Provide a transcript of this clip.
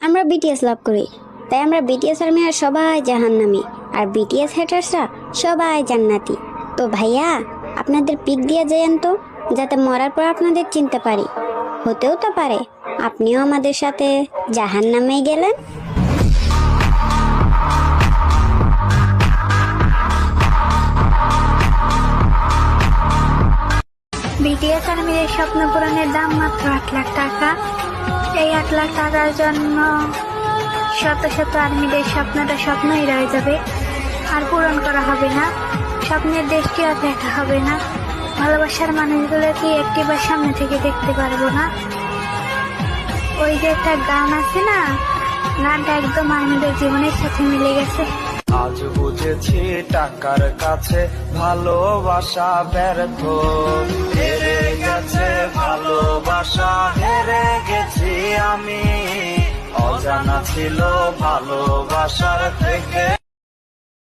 আমরা বিটিএস লাভ করি, তাই আমরা বিটিএস আর্মিরা সবাই জাহান্নামী আর বিটিএস হেটার্সরা সবাই জান্নাতি। তো ভাইয়া আপনাদের পিক দিয়ে যায়েন তো, যাতে মরার পর আপনাদের চিনতে পারি। হতেও তো পারে আপনিও আমাদের সাথে জাহান্নামে গেলেন। বিটিএস আর্মির স্বপ্ন পূরণের দাম মাত্র 8 লাখ টাকা। এই 8 লাখ টাকার জন্য শত শত আর্মিদের স্বপ্নটা স্বপ্নই রয়ে যাবে, আর পূরণ করা হবে না। স্বপ্নের দেশটি আর দেখা হবে না। ভালোবাসার মানুষগুলোকে একটিবার সামনে থেকে দেখতে পারবো না। ওই যে একটা গান আছে না, গানটা একদম আর্মিদের জীবনের সাথে মিলে গেছে। আজ বুঝেছি টাকার কাছে ভালোবাসা ব্যর্থ, হেরে গেছে ভালোবাসা, হেরে গেছি আমি। অজানা ছিল ভালোবাসার থেকে